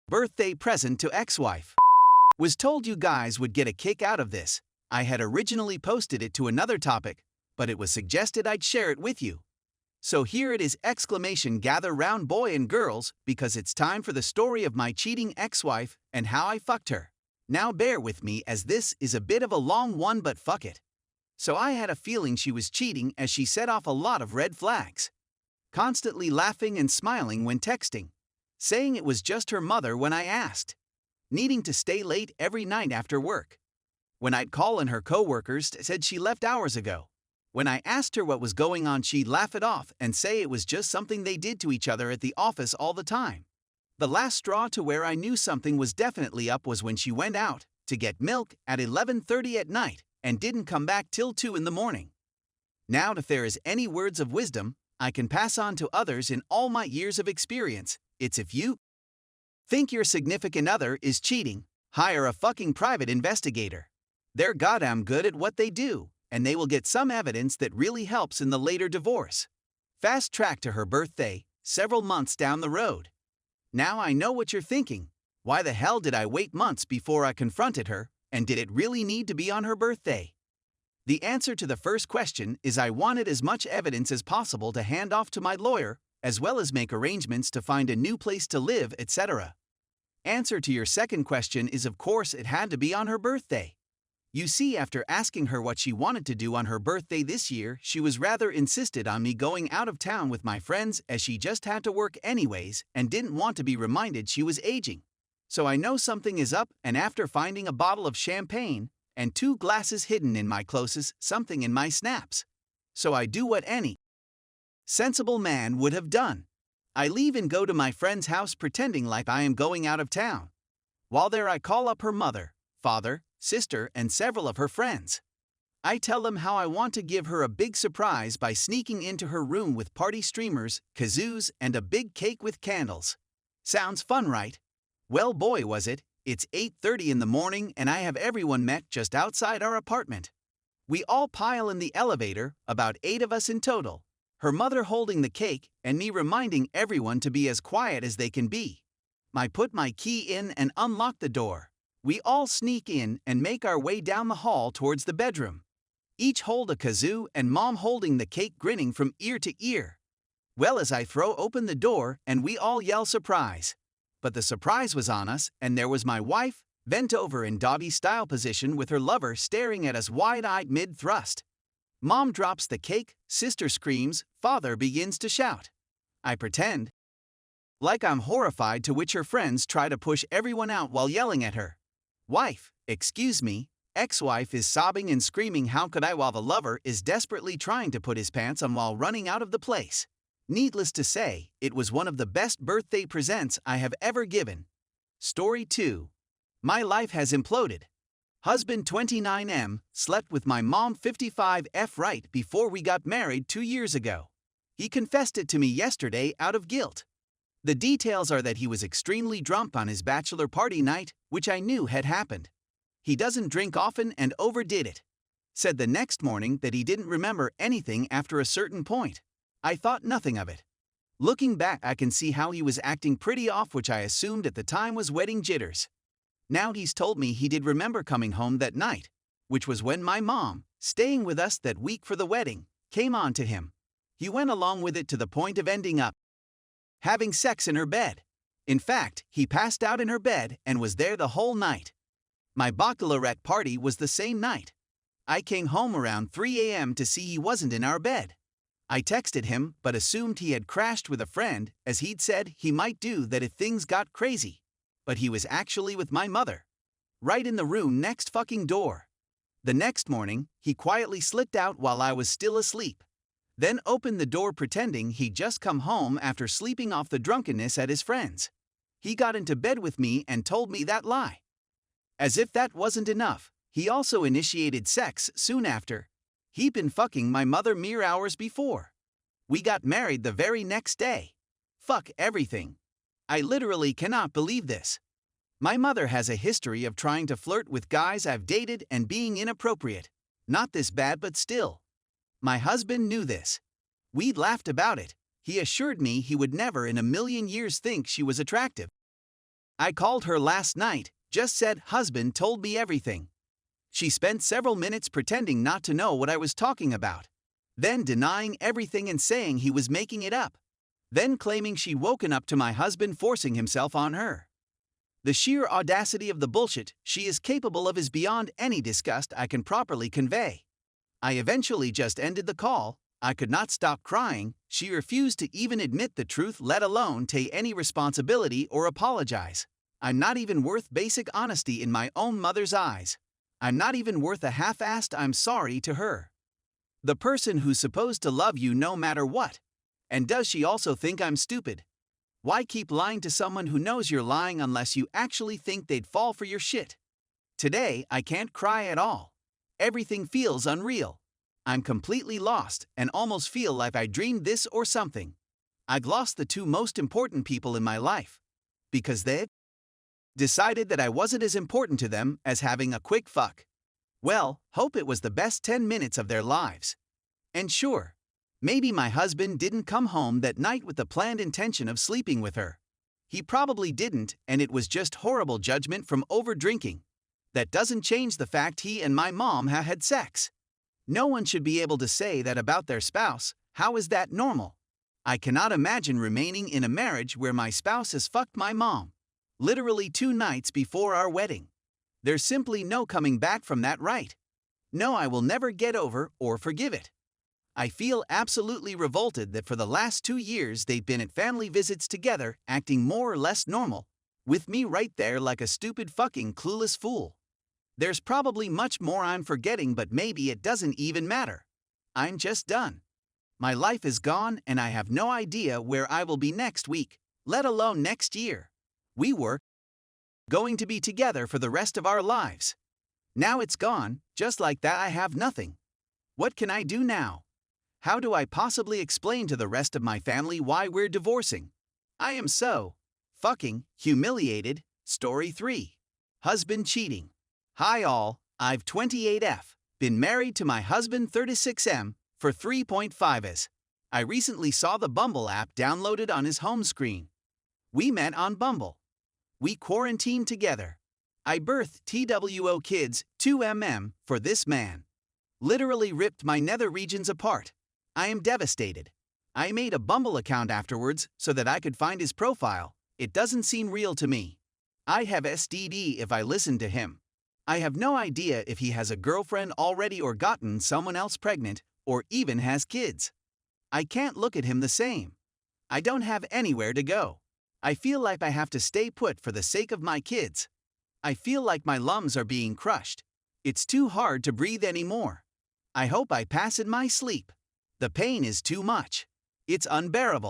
Birthday present to ex-wife. Was told you guys would get a kick out of this. I had originally posted it to another topic, but it was suggested I'd share it with you. So here it is! Gather round boy and girls, because it's time for the story of my cheating ex-wife and how I fucked her. Now bear with me as this is a bit of a long one, but fuck it. So I had a feeling she was cheating as she set off a lot of red flags. Constantly laughing and smiling when texting. Saying it was just her mother when I asked. Needing to stay late every night after work. When I'd call and her co-workers said she left hours ago. When I asked her what was going on, she'd laugh it off and say it was just something they did to each other at the office all the time. The last straw to where I knew something was definitely up was when she went out to get milk at 11:30 at night and didn't come back till 2 in the morning. Now, if there is any words of wisdom I can pass on to others in all my years of experience, it's if you think your significant other is cheating, hire a fucking private investigator. They're goddamn good at what they do, and they will get some evidence that really helps in the later divorce. Fast track to her birthday, several months down the road. Now I know what you're thinking. Why the hell did I wait months before I confronted her, and did it really need to be on her birthday? The answer to the first question is I wanted as much evidence as possible to hand off to my lawyer, as well as make arrangements to find a new place to live, etc. Answer to your second question is of course it had to be on her birthday. You see, after asking her what she wanted to do on her birthday this year, she was rather insisted on me going out of town with my friends as she just had to work anyways and didn't want to be reminded she was aging. So I know something is up, and after finding a bottle of champagne and 2 glasses hidden in my closest something in my snaps. So I do what any sensible man would have done. I leave and go to my friend's house pretending like I am going out of town. While there I call up her mother, father, sister, and several of her friends. I tell them how I want to give her a big surprise by sneaking into her room with party streamers, kazoos, and a big cake with candles. Sounds fun, right? Well, boy, was it. It's 8:30 in the morning and I have everyone met just outside our apartment. We all pile in the elevator, about 8 of us in total. Her mother holding the cake and me reminding everyone to be as quiet as they can be. I put my key in and unlock the door. We all sneak in and make our way down the hall towards the bedroom. Each hold a kazoo and mom holding the cake, grinning from ear to ear. Well, as I throw open the door and we all yell surprise. But the surprise was on us, and there was my wife, bent over in doggy-style position with her lover staring at us wide-eyed mid-thrust. Mom drops the cake, sister screams, father begins to shout. I pretend like I'm horrified, to which her friends try to push everyone out while yelling at her. Wife, excuse me, ex-wife is sobbing and screaming how could I, while the lover is desperately trying to put his pants on while running out of the place. Needless to say, it was one of the best birthday presents I have ever given. Story 2. My life has imploded. Husband 29M slept with my mom 55F right before we got married 2 years ago. He confessed it to me yesterday out of guilt. The details are that he was extremely drunk on his bachelor party night, which I knew had happened. He doesn't drink often and overdid it. Said the next morning that he didn't remember anything after a certain point. I thought nothing of it. Looking back, I can see how he was acting pretty off, which I assumed at the time was wedding jitters. Now he's told me he did remember coming home that night, which was when my mom, staying with us that week for the wedding, came on to him. He went along with it to the point of ending up having sex in her bed. In fact, he passed out in her bed and was there the whole night. My bachelorette party was the same night. I came home around 3 a.m. to see he wasn't in our bed. I texted him but assumed he had crashed with a friend, as he'd said he might do that if things got crazy. But he was actually with my mother. Right in the room next fucking door. The next morning, he quietly slipped out while I was still asleep. Then opened the door pretending he'd just come home after sleeping off the drunkenness at his friend's. He got into bed with me and told me that lie. As if that wasn't enough, he also initiated sex soon after. He'd been fucking my mother mere hours before. We got married the very next day. Fuck everything. I literally cannot believe this. My mother has a history of trying to flirt with guys I've dated and being inappropriate. Not this bad, but still. My husband knew this. We'd laughed about it. He assured me he would never in a million years think she was attractive. I called her last night, just said husband told me everything. She spent several minutes pretending not to know what I was talking about, then denying everything and saying he was making it up, then claiming she woken up to my husband forcing himself on her. The sheer audacity of the bullshit she is capable of is beyond any disgust I can properly convey. I eventually just ended the call. I could not stop crying. She refused to even admit the truth, let alone take any responsibility or apologize. I'm not even worth basic honesty in my own mother's eyes. I'm not even worth a half-assed I'm sorry to her. The person who's supposed to love you no matter what. And does she also think I'm stupid? Why keep lying to someone who knows you're lying unless you actually think they'd fall for your shit? Today, I can't cry at all. Everything feels unreal. I'm completely lost and almost feel like I dreamed this or something. I've lost the two most important people in my life. Because they decided that I wasn't as important to them as having a quick fuck. Well, hope it was the best 10 minutes of their lives. And sure, maybe my husband didn't come home that night with the planned intention of sleeping with her. He probably didn't, and it was just horrible judgment from over-drinking. That doesn't change the fact he and my mom had sex. No one should be able to say that about their spouse. How is that normal? I cannot imagine remaining in a marriage where my spouse has fucked my mom. Literally 2 nights before our wedding. There's simply no coming back from that, right? No, I will never get over or forgive it. I feel absolutely revolted that for the last 2 years they've been at family visits together, acting more or less normal, with me right there like a stupid fucking clueless fool. There's probably much more I'm forgetting, but maybe it doesn't even matter. I'm just done. My life is gone and I have no idea where I will be next week, let alone next year. We were going to be together for the rest of our lives. Now it's gone, just like that. I have nothing. What can I do now? How do I possibly explain to the rest of my family why we're divorcing? I am so fucking humiliated. Story 3. Husband cheating. Hi all, I've 28F, been married to my husband 36M for 3.5s. I recently saw the Bumble app downloaded on his home screen. We met on Bumble. We quarantined together. I birthed TWO kids, 2mm, for this man. Literally ripped my nether regions apart. I am devastated. I made a Bumble account afterwards so that I could find his profile. It doesn't seem real to me. I have STD if I listen to him. I have no idea if he has a girlfriend already or gotten someone else pregnant or even has kids. I can't look at him the same. I don't have anywhere to go. I feel like I have to stay put for the sake of my kids. I feel like my lungs are being crushed. It's too hard to breathe anymore. I hope I pass in my sleep. The pain is too much. It's unbearable.